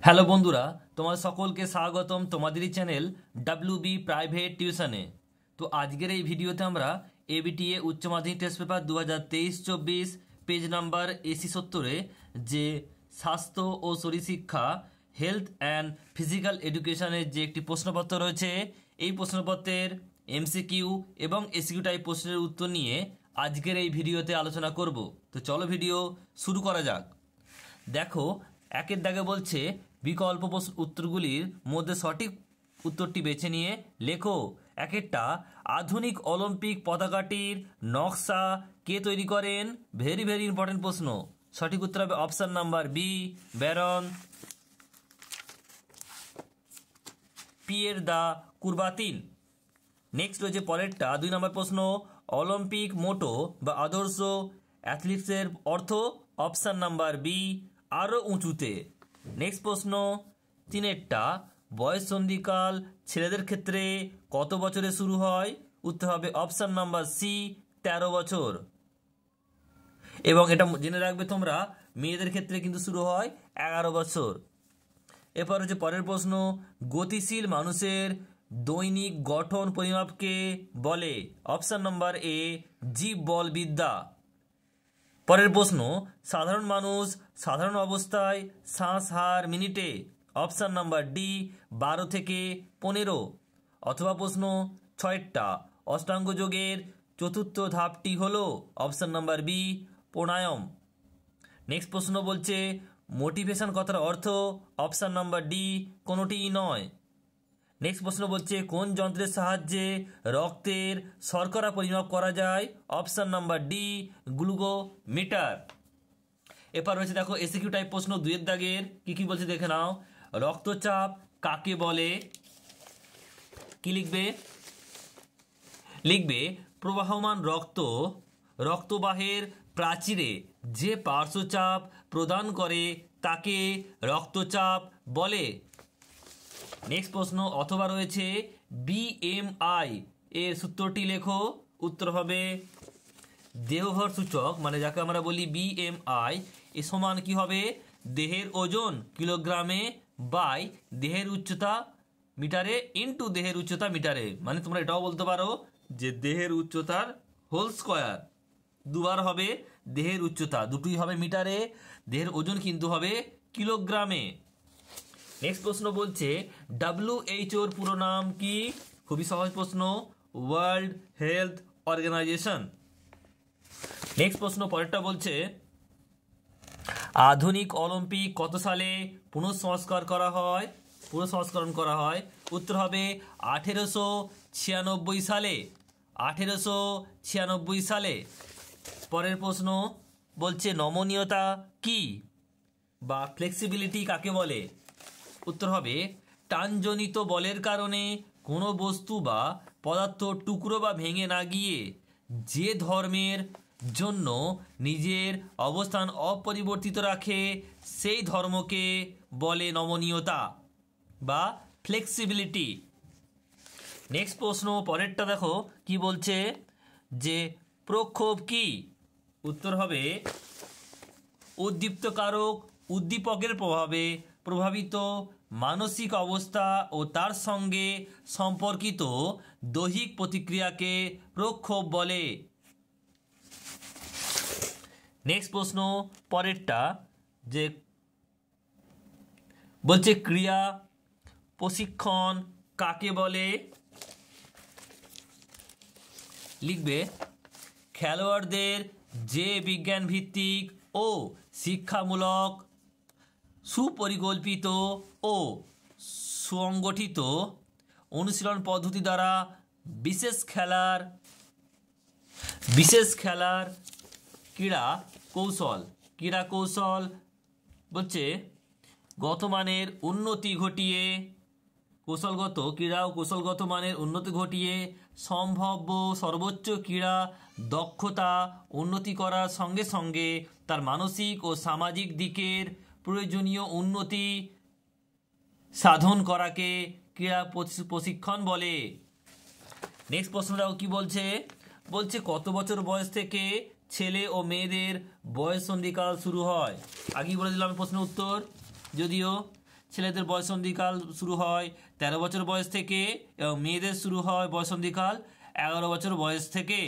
Hello বন্ধুরা, তোমার সকলকে স্বাগতম তোমাদেরই চ্যানেল ডাব্লিউবি প্রাইভেট টিউশনে। তো আজকের এই ভিডিওতে আমরা এবিটিএ উচ্চ মাধ্যমিক test paper 2023-24 page number AC 70-এ যে স্বাস্থ্য ও শরীরশিক্ষা হেলথ অ্যান্ড ফিজিক্যাল এডুকেশনের যে একটি প্রশ্নপত্র রয়েছে, এই প্রশ্নপত্রের এমসিকিউ এবং এসিকিউ টাইপ প্রশ্নের উত্তর নিয়ে আজকের এই ভিডিওতে আলোচনা করব। তো চলো ভিডিও শুরু করা যাক। দেখো, একের দাগে বলছে বিকল্প উত্তরগুলির মধ্যে সঠিক উত্তরটি বেছে নিয়ে লেখো। একেরটা, আধুনিক অলিম্পিক পতাকাটির নকশা কে তৈরি করেন? ভেরি ভেরি ইম্পর্টেন্ট প্রশ্ন। সঠিক উত্তর হবে option number B, baron Pierre de Coubertin. Next রয়েছে পরেরটা, 2 নম্বর প্রশ্ন, অলিম্পিক মোটো বা আদর্শ অ্যাথলেটিক্সের অর্থ? অপশন নাম্বার বি, আরও উঁচুতে। নেক্সট প্রশ্ন 3-এরটা, বয়ঃসন্ধিকাল ছেলেদের ক্ষেত্রে কত বছরে শুরু হয়? উত্তর হবে অপশন নাম্বার সি, 13 বছর। এবং এটা জেনে রাখবে তোমরা, মেয়েদের ক্ষেত্রে কিন্তু শুরু হয় 11 বছর। এরপর হচ্ছে পরের প্রশ্ন, গতিশীল মানুষের দৈনিক গঠন পরিমাপকে বলে? অপশন নাম্বার এ, জীববলবিদ্যা। পরের প্রশ্ন, সাধারণ মানুষ সাধারণ অবস্থায় শ্বাস হার মিনিটে? অপশান নাম্বার ডি, 12 থেকে 15। অথবা প্রশ্ন 6টা, অষ্টাঙ্গ যোগের চতুর্থ ধাপটি হলো? অপশান নাম্বার বি, প্রাণায়াম। নেক্সট প্রশ্ন বলছে মোটিভেশন কথার অর্থ? অপশান নাম্বার ডি, কোনোটিই নয়। নেক্সট প্রশ্ন বলছে কোন যন্ত্রের সাহায্যে রক্তের শর্করা পরিমাপ করা যায়? Option number D, glucometer. এরপর রয়েছে দেখো এসিকিউ টাইপ প্রশ্ন 2-এর দাগের কি বলছে দেখে নাও। রক্তচাপ কাকে বলে? কি লিখবে? লিখবে প্রবাহমান রক্তবাহের প্রাচীরে যে পার্শ্বচাপ প্রদান করে তাকে রক্তচাপ বলে। নেক্সট প্রশ্ন অথবা রয়েছে বিএমআই এর সূত্রটি লেখো। উত্তর হবে দেহভর সূচক, মানে যাকে আমরা বলি বিএমআই, এ সমান কি হবে? দেহের ওজন কিলোগ্রামে বাই দেহের উচ্চতা মিটারে ইন্টু দেহের উচ্চতা মিটারে। মানে তোমরা এটাও বলতে পারো যে দেহের উচ্চতার হোল স্কোয়ার। দুবার হবে দেহের উচ্চতা, দুটোই হবে মিটারে, দেহের ওজন কিন্তু হবে কিলোগ্রামে। নেক্সট প্রশ্ন বলছে WHO-র পুরো নাম কি? খুবই সহজ প্রশ্ন, ওয়ার্ল্ড হেলথ অর্গানাইজেশন। নেক্সট প্রশ্ন পরেরটা বলছে আধুনিক অলিম্পিক কত সালে পুনঃসংস্করণ করা হয়? উত্তর হবে 1896 সালে। 1896 সালে। পরের প্রশ্ন বলছে নমনীয়তা কি বা ফ্লেক্সিবিলিটি কাকে বলে? উত্তর হবে টানজনিত বলের কারণে কোনো বস্তু বা পদার্থ টুকরো বা ভেঙে না গিয়ে যে ধর্মের জন্য নিজের অবস্থান অপরিবর্তিত রাখে সেই ধর্মকে বলে নমনীয়তা বা ফ্লেক্সিবিলিটি। নেক্সট প্রশ্ন পরেরটা দেখো কি বলছে যে প্রক্ষোভ কি? উত্তর হবে উদ্দীপকের প্রভাবে প্রভাবিত মানসিক অবস্থা ও তার সঙ্গে সম্পর্কিত দৈহিক প্রতিক্রিয়াকে প্রক্ষোভ বলে। নেক্সট প্রশ্ন পরেরটা যে বলছে ক্রিয়া প্রশিক্ষণ কাকে বলে? লিখবে খেলোয়াড়দের যে বিজ্ঞান ভিত্তিক ও শিক্ষামূলক সুপরিকল্পিত ও সুসংগঠিত অনুশীলন পদ্ধতি দ্বারা বিশেষ খেলার ক্রীড়া কৌশল বলছে গতমানের উন্নতি ঘটিয়ে কৌশলগত মানের উন্নতি ঘটিয়ে সম্ভাব্য সর্বোচ্চ ক্রীড়া দক্ষতা উন্নতি করার সঙ্গে সঙ্গে তার মানসিক ও সামাজিক দিকের প্রয়োজনীয় উন্নতি সাধন করাকে ক্রীড়া প্রশিক্ষণ বলে। নেক্সট প্রশ্নটাও কি বলছে? বলছে কত বছর বয়স থেকে ছেলে ও মেয়েদের বয়ঃসন্ধিকাল শুরু হয়? আগেই বলে দিলাম প্রশ্নের উত্তর, যদিও ছেলেদের বয়সন্ধিকাল শুরু হয় 13 বছর বয়স থেকে এবং মেয়েদের শুরু হয় বয়সন্ধিকাল 11 বছর বয়স থেকে।